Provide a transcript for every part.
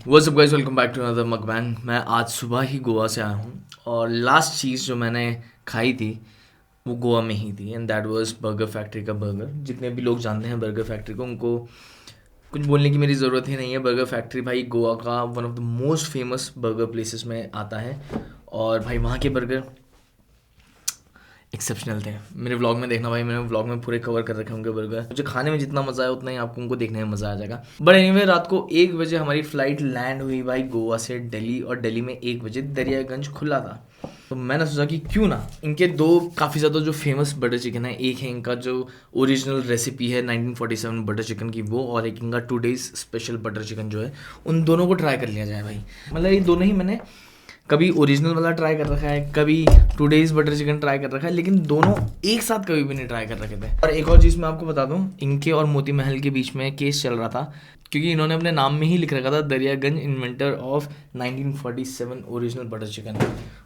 What's up guys, welcome back to another mukbang. मैं आज सुबह ही गोवा से आया हूँ और लास्ट चीज़ जो मैंने खाई थी वो गोवा में ही थी, and that was burger factory का बर्गर। जितने भी लोग जानते हैं बर्गर फैक्ट्री को, उनको कुछ बोलने की मेरी ज़रूरत ही नहीं है। बर्गर फैक्ट्री भाई गोवा का one of the most famous burger places में आता है, और भाई वहाँ के बर्गर एक्सेप्शनल थे। मेरे व्लॉग में देखना भाई, मैंने व्लॉग में पूरे कवर कर रखे होंगे बर्गर। मुझे खाने में जितना मज़ा आया उतना ही आपको उनको देखने में मज़ा आ जाएगा। बट एनीवे, रात को 1 बजे हमारी फ़्लाइट लैंड हुई भाई गोवा से दिल्ली, और दिल्ली में 1 बजे दरियागंज खुला था। तो मैंने सोचा कि क्यों ना इनके दो काफ़ी ज़्यादा जो फेमस बटर चिकन है, एक है इनका जो ओरिजिनल रेसिपी है 1947 बटर चिकन की वो, और एक इनका 2 days स्पेशल बटर चिकन जो है, उन दोनों को ट्राई कर लिया जाए भाई। मतलब ये दोनों ही मैंने कभी ओरिजिनल वाला ट्राई कर रखा है, कभी 2 days बटर चिकन ट्राई कर रखा है, लेकिन दोनों एक साथ कभी भी नहीं ट्राई कर रखे थे। और एक और चीज़ मैं आपको बता दूं, इनके और मोती महल के बीच में केस चल रहा था, क्योंकि इन्होंने अपने नाम में ही लिख रखा था Daryaganj inventor of 1947 original butter chicken.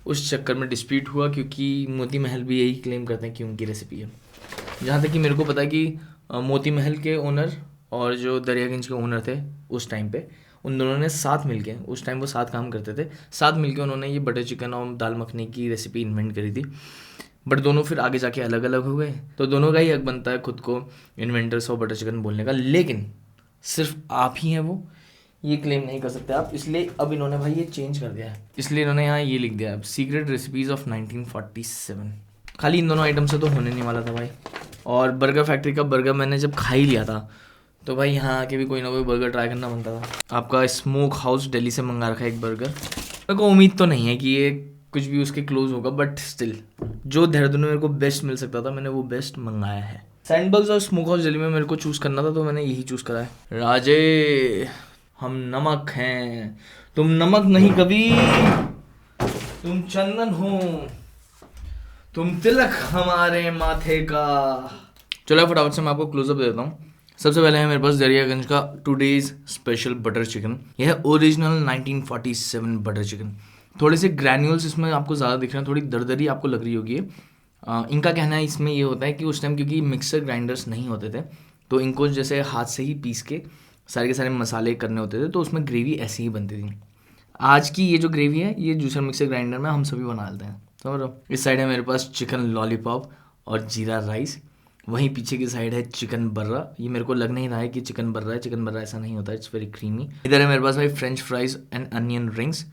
उस चक्कर में डिस्प्यूट हुआ, क्योंकि मोती महल भी यही क्लेम करते हैं कि उनकी रेसिपी है। जहाँ तक कि मेरे को पता है कि मोती महल के ओनर और जो दरियागंज के ओनर थे उस टाइम पे, उन दोनों ने साथ मिलके, उस टाइम वो साथ काम करते थे, साथ मिलके उन्होंने ये बटर चिकन और दाल मखनी की रेसिपी इन्वेंट करी थी। बट दोनों फिर आगे जाके अलग अलग हो गए, तो दोनों का ही हक बनता है खुद को इन्वेंटर्स ऑफ बटर चिकन बोलने का। लेकिन सिर्फ आप ही हैं वो, ये क्लेम नहीं कर सकते आप। इसलिए अब इन्होंने भाई ये चेंज कर दिया है, इसलिए इन्होंने यहाँ ये लिख दिया है सीक्रेट रेसिपीज़ ऑफ 1947। खाली इन दोनों आइटम से तो होने नहीं वाला था भाई। और बर्गर फैक्ट्री का बर्गर मैंने जब खा ही लिया था, तो भाई यहाँ आके भी कोई ना कोई बर्गर ट्राई करना बनता था। आपका स्मोक हाउस दिल्ली से मंगा रखा है एक बर्गर। मेरे को उम्मीद तो नहीं है कि ये कुछ भी उसके क्लोज होगा, बट स्टिल जो देहरादून में मेरे को बेस्ट मिल सकता था, मैंने वो बेस्ट मंगाया है। सैंडबर्ग्स और स्मोक हाउस दिल्ली में मेरे को चूज़ करना था, तो मैंने यही चूज़ करा है। राजे, हम नमक हैं, तुम नमक नहीं कभी, तुम चंदन हो, तुम तिलक हमारे माथे का। चलो फटाफट से मैं आपको क्लोजअप देता हूँ। सबसे पहले है मेरे पास दरियागंज का 2 days स्पेशल बटर चिकन। यह है ओरिजिनल 1947 बटर चिकन। थोड़े से ग्रैन्यूल्स इसमें आपको ज़्यादा दिख रहे हैं, थोड़ी दरदरी आपको लग रही होगी। इनका कहना है इसमें ये होता है कि उस टाइम क्योंकि मिक्सर ग्राइंडर्स नहीं होते थे, तो इनको जैसे हाथ से ही पीस के सारे मसाले करने होते थे, तो उसमें ग्रेवी ऐसी ही बनती थी। आज की ये जो ग्रेवी है, ये जूसर मिक्सर ग्राइंडर में हम सभी बना लेते हैं, समझ रहे हो। इस साइड है मेरे पास चिकन लॉलीपॉप और जीरा राइस। वहीं पीछे की साइड है चिकन बर्रा। ये मेरे को लग नहीं रहा है कि चिकन बर्रा है, चिकन बर्रा ऐसा नहीं होता है, इट्स वेरी क्रीमी। इधर है मेरे पास भाई French fries and onion rings.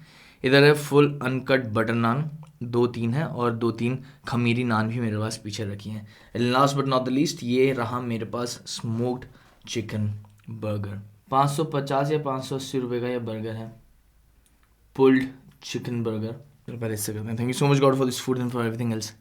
इधर है फुल अनकट बटर नान, 2-3 है, और 2-3 खमीरी नान भी मेरे पास पीछे रखी हैं। Last but not the least, ये रहा मेरे पास स्मोक्ड चिकन बर्गर। 550 या 580 रुपये का ये बर्गर है, पुल्ड चिकन बर्गर। पहले इससे करते हैं। Thank you so much God for this food and for everything else.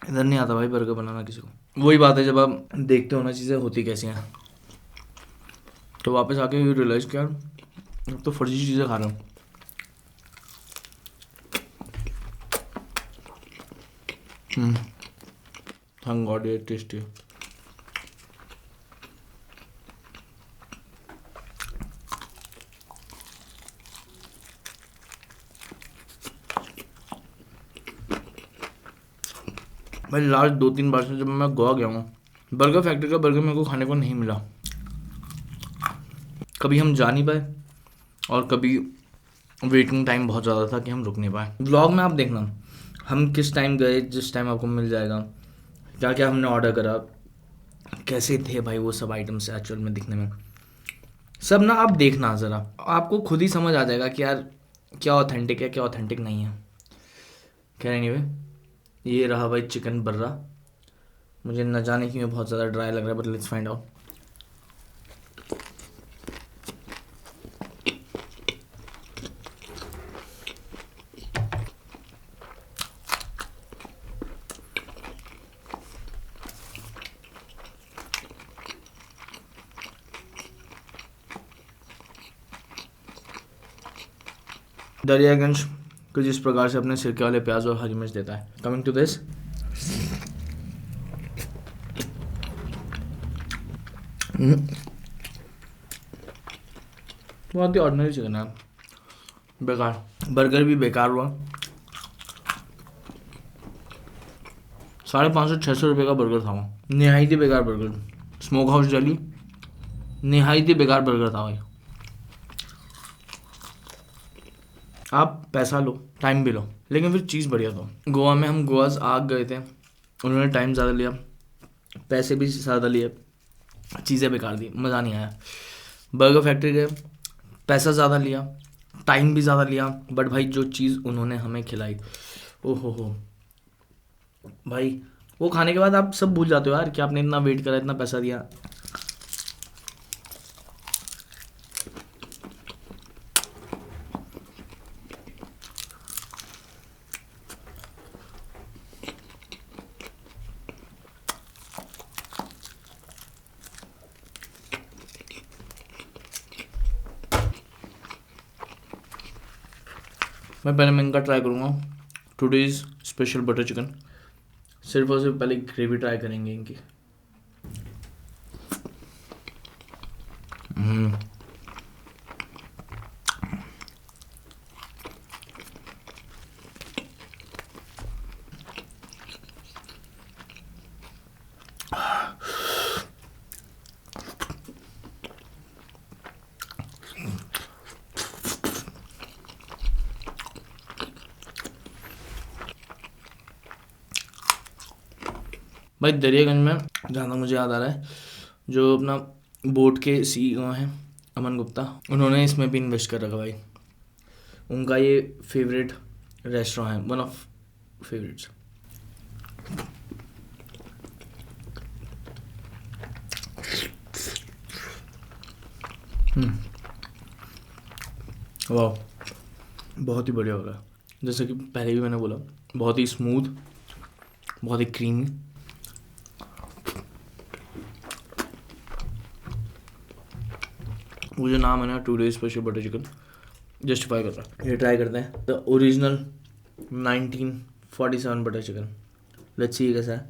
इधर नहीं आता भाई बर्गर बनाना किसी को। वही बात है, जब आप देखते हो ना चीज़ें होती कैसी हैं, तो वापस आके यू रियलाइज़ कि यार अब तो फर्जी चीज़ें खा रहा हूँ। थैंक गॉड ये टेस्टी है। भाई लास्ट 2-3 बार से जब मैं गोवा गया हूँ, बर्गर फैक्ट्री का बर्गर मेरे को खाने को नहीं मिला। कभी हम जा नहीं पाए और कभी वेटिंग टाइम बहुत ज़्यादा था कि हम रुक नहीं पाए। व्लॉग में आप देखना हम किस टाइम गए, जिस टाइम आपको मिल जाएगा, क्या क्या हमने ऑर्डर करा, कैसे थे भाई वो सब आइटम्स एक्चुअल में दिखने में, सब ना आप देखना ज़रा, आपको खुद ही समझ आ जाएगा कि यार क्या ऑथेंटिक है क्या ऑथेंटिक नहीं है। खैर एनीवे, ये रहा भाई चिकन बर्रा। मुझे न जाने क्यों बहुत ज़्यादा ड्राई लग रहा है, but let's find out. Daryaganj को जिस प्रकार से अपने सिरके वाले प्याज और हरी मिर्च देता है, कमिंग टू दिस, बहुत ही ऑर्डिनरी चिकन है, बेकार। बर्गर भी बेकार हुआ। 550-600 रुपये का बर्गर था वो, निहायती बेकार बर्गर। स्मोक हाउस दिल्ली, निहायती बेकार बर्गर था भाई। आप पैसा लो, टाइम भी लो, लेकिन फिर चीज़ बढ़िया था। गोवा में हम गोवाज आग गए थे, उन्होंने टाइम ज़्यादा लिया, पैसे भी ज़्यादा लिए, चीज़ें बेकार दी, मज़ा नहीं आया। बर्गर फैक्ट्री गए, पैसा ज़्यादा लिया, टाइम भी ज़्यादा लिया, बट भाई जो चीज़ उन्होंने हमें खिलाई, ओहो हो भाई, वो खाने के बाद आप सब भूल जाते हो यार कि आपने इतना वेट करा, इतना पैसा दिया। मैं पहले मैं इनका ट्राई करूँगा, टुडेज़ स्पेशल बटर चिकन। सिर्फ और सिर्फ पहले ग्रेवी ट्राई करेंगे इनकी। भाई दरियागंज में जहाँ तक मुझे याद आ रहा है, जो अपना बोट के CEO हैं अमन गुप्ता, उन्होंने इसमें भी इन्वेस्ट कर रखा भाई। उनका ये फेवरेट रेस्टोरेंट है, वन ऑफ फेवरेट्स। वाह, बहुत ही बढ़िया हो रहा है। जैसे कि पहले भी मैंने बोला, बहुत ही स्मूथ, बहुत ही क्रीमी। वो जो नाम है ना, today's special butter chicken, justify कर रहा है। ये ट्राई करते हैं the original 1947 butter chicken. Let's see कैसा है।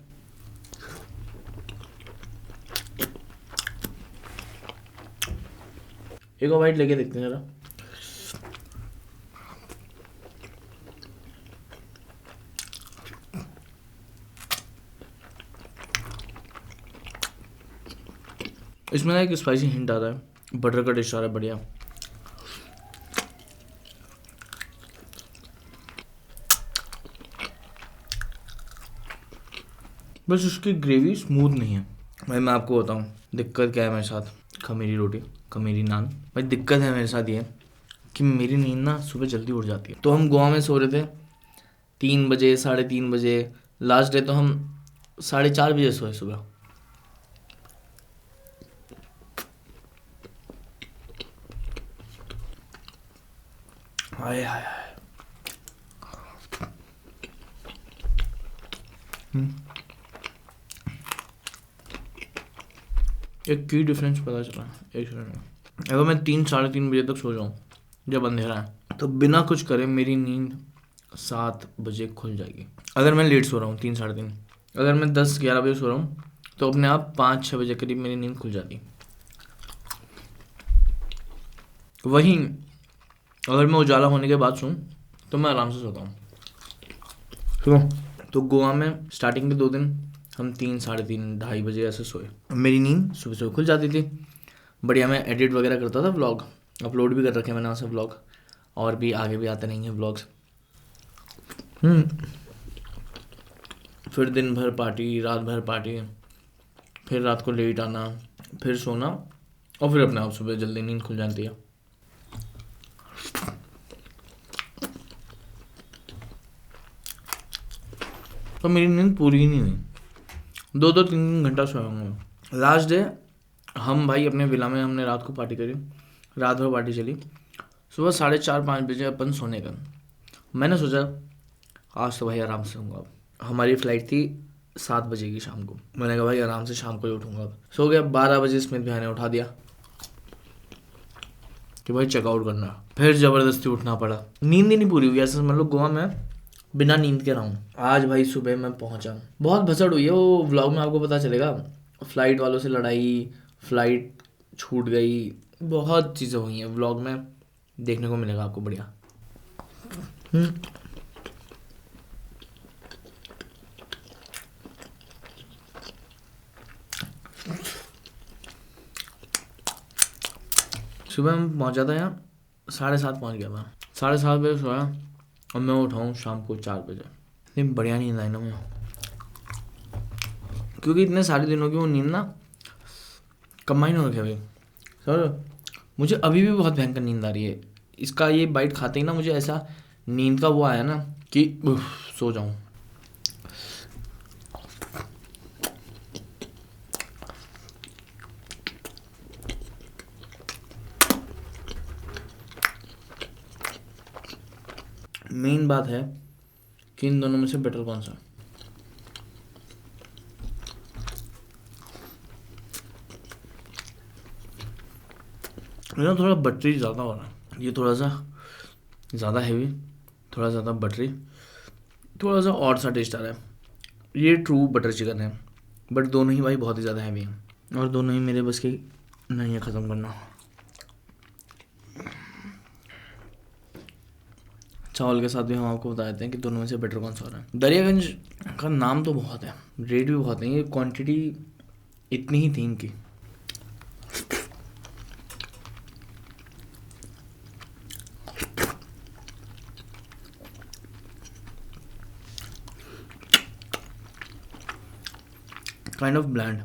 एक और बाइट लेके देखते हैं जरा। इसमें ना एक स्पाइसी हिंट आ रहा है, बटर का टेस्ट आ रहा है बढ़िया। बस उसकी ग्रेवी स्मूथ नहीं है भाई। मैं आपको बताऊं दिक्कत क्या है मेरे साथ, खमीरी रोटी, खमीरी नान। भाई दिक्कत है मेरे साथ ये कि मेरी नींद ना सुबह जल्दी उठ जाती है। तो हम गोवा में सो रहे थे 3 बजे, 3:30 बजे। लास्ट डे तो हम 4:30 बजे सोए सुबह। हाय हाय हाय। एक की डिफरेंस पता चला एक सेकंड में। अगर मैं 3-3:30 बजे तक सो जाऊँ जब अंधेरा है, तो बिना कुछ करे मेरी नींद 7 बजे खुल जाएगी। अगर मैं लेट सो रहा हूँ 3-3:30, अगर मैं 10-11 बजे सो रहा हूँ तो अपने आप 5-6 बजे करीब मेरी नींद खुल जाती। वहीं अगर मैं उजाला होने के बाद सोऊं तो मैं आराम से सोता हूँ। सुनो, तो गोवा में स्टार्टिंग के 2 दिन हम 3, साढ़े 3, 2:30 बजे ऐसे सोए। मेरी नींद सुबह सुबह खुल जाती थी। बढ़िया मैं एडिट वगैरह करता था, व्लॉग अपलोड भी कर रखे मैंने वहाँ से व्लॉग, और भी आगे भी आते नहीं हैं व्लॉग्स। फिर दिन भर पार्टी, रात भर पार्टी, फिर रात को लेट आना, फिर सोना, और फिर अपने आप सुबह जल्दी नींद खुल जाती है। तो मेरी नींद पूरी ही नहीं हुई, 2-3 घंटा सोया हूँ। लास्ट डे हम भाई अपने विला में हमने रात को पार्टी करी, रात भर पार्टी चली। सुबह 4:30-5 बजे अपन सोने का। मैंने सोचा आज तो भाई आराम से सोऊंगा। हमारी फ्लाइट थी 7 बजे की शाम को। मैंने कहा भाई आराम से शाम को ही उठूंगा। सो गया। 12 बजे स्मिथ भैया ने उठा दिया कि भाई चेकआउट करना। फिर ज़बरदस्ती उठना पड़ा। नींद ही नहीं पूरी हुई। ऐसे समझ लो गोवा में बिना नींद के रहा हूँ। आज भाई सुबह मैं पहुँचा, बहुत भसड़ हुई है, वो व्लॉग में आपको पता चलेगा। फ्लाइट वालों से लड़ाई, फ्लाइट छूट गई, बहुत चीज़ें हुई हैं व्लॉग में, देखने को मिलेगा आपको बढ़िया। सुबह मैं पहुँचा था यहाँ 7:30 पहुँच गया मैं। 7:30 बजे सोया और मैं उठाऊँ शाम को 4 बजे। इतनी बढ़िया नींद आई ना मुझे, क्योंकि इतने सारे दिनों की वो नींद ना कंबाइन हो रखी है भाई सर। मुझे अभी भी बहुत भयंकर नींद आ रही है। इसका ये बाइट खाते ही ना मुझे ऐसा नींद का वो आया ना कि सो जाऊँ। मेन बात है कि इन दोनों में से बेटर कौन सा। मेरा थोड़ा बटरी ज़्यादा हो रहा है, ये थोड़ा सा ज़्यादा हैवी, थोड़ा ज़्यादा बटरी, थोड़ा सा और सा टेस्ट आ रहा है। ये ट्रू बटर चिकन है, बट दोनों ही भाई बहुत ही ज़्यादा हैवी हैं और दोनों ही मेरे बस की नहीं है ख़त्म करना। चावल के साथ भी हम आपको बता देते हैं कि दोनों में से बेटर कौन सा हो रहा है। दरियागंज का नाम तो बहुत है, रेट भी बहुत है, ये क्वांटिटी इतनी ही थी इनकी। Kind of bland.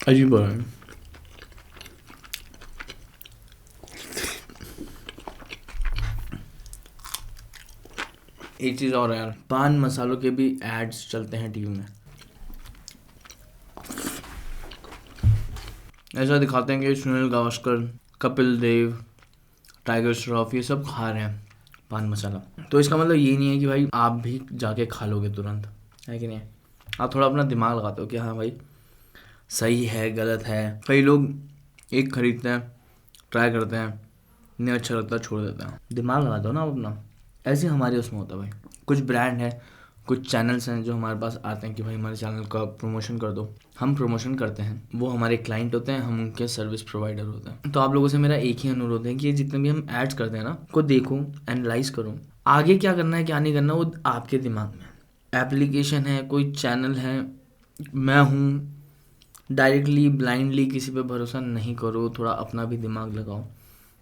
अजीब है। एक चीज़ और है यार, पान मसालों के भी एड्स चलते हैं टीवी में। ऐसा दिखाते हैं कि सुनील गावस्कर, कपिल देव, टाइगर श्रॉफ ये सब खा रहे हैं पान मसाला। तो इसका मतलब ये नहीं है कि भाई आप भी जाके खा लोगे तुरंत, है कि नहीं। आप थोड़ा अपना दिमाग लगाते हो कि हाँ भाई सही है गलत है। कई लोग एक खरीदते हैं, ट्राई करते हैं, नहीं अच्छा लगता छोड़ देते हैं। दिमाग लगाते हो ना आप अपना। ऐसे हमारे उसमें होता है भाई। कुछ ब्रांड है, कुछ चैनल्स हैं जो हमारे पास आते हैं कि भाई हमारे चैनल का प्रमोशन कर दो। हम प्रमोशन करते हैं, वो हमारे क्लाइंट होते हैं, हम उनके सर्विस प्रोवाइडर होते हैं। तो आप लोगों से मेरा एक ही अनुरोध है कि ये जितने भी हम एड्स करते हैं ना, को देखो, एनालाइज करो, आगे क्या करना है क्या नहीं करना वो आपके दिमाग में। एप्लीकेशन है, कोई चैनल है, मैं हूँ, डायरेक्टली ब्लाइंडली किसी पे भरोसा नहीं करो। थोड़ा अपना भी दिमाग लगाओ।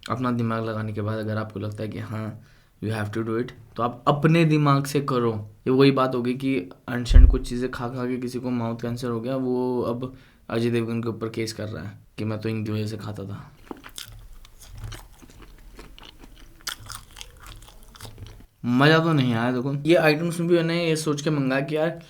अपना दिमाग लगाने के बाद अगर आपको लगता है कि हाँ you have to do it, तो आप अपने दिमाग से करो। ये वही बात होगी कि अनशंट कुछ चीज़ें खा खा के किसी को माउथ कैंसर हो गया, वो अब अजय देवगन के ऊपर केस कर रहा है कि मैं तो इनकी वजह से खाता था। मज़ा तो नहीं आया। देखो ये आइटम्स भी मैंने ये सोच के मंगाया कि यार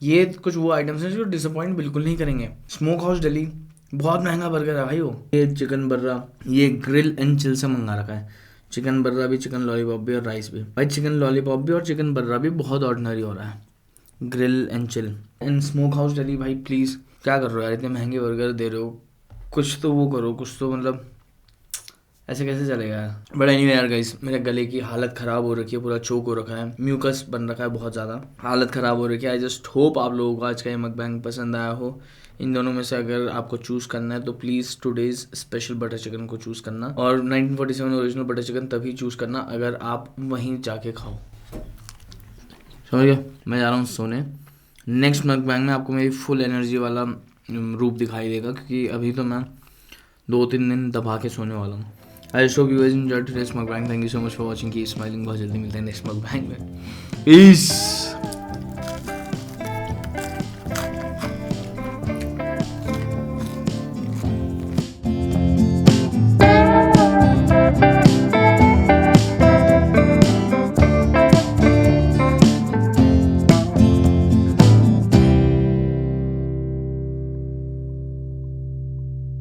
ये कुछ वो आइटम्स हैं जो डिसअपॉइंट बिल्कुल नहीं करेंगे। स्मोक हाउस दिल्ली बहुत महंगा बर्गर है भाई वो। ये चिकन बर्रा, ये ग्रिल एंड चिल से मंगा रखा है। चिकन बर्रा भी, चिकन लॉलीपॉप भी और राइस भी। भाई चिकन लॉलीपॉप भी और चिकन बर्रा भी बहुत ऑर्डिनरी हो रहा है। Grill and chill and smoke house Delhi, भाई प्लीज़ क्या कर रहे हो यार, इतने महंगे बर्गर दे रहे हो, कुछ तो वो करो, कुछ तो मतलब ऐसे कैसे चलेगा यार। बट एनीवे यार गाइस, मेरे गले की हालत ख़राब हो रखी है, पूरा चोक हो रखा है, म्यूकस बन रखा है बहुत ज़्यादा, हालत ख़राब हो रखी है। आई जस्ट होप आप लोगों को आज का ये मकबैंग पसंद आया हो। इन दोनों में से अगर आपको चूज़ करना है तो please today's special butter chicken को चूज़ करना, और 1947 ओरिजिनल बटर चिकन तभी चूज़ करना अगर आप वहीं जाके खाओ। समझ गया? मैं जा रहा हूँ सोने। नेक्स्ट मकबैंग में आपको मेरी फुल एनर्जी वाला रूप दिखाई देगा, क्योंकि अभी तो मैं 2-3 दिन दबा के सोने वाला हूँ। I hope you guys enjoyed today's mukbang. Thank you so much for watching. Keep smiling. बहुत जल्दी मिलते हैं नेक्स्ट मकबैंग में। पीस।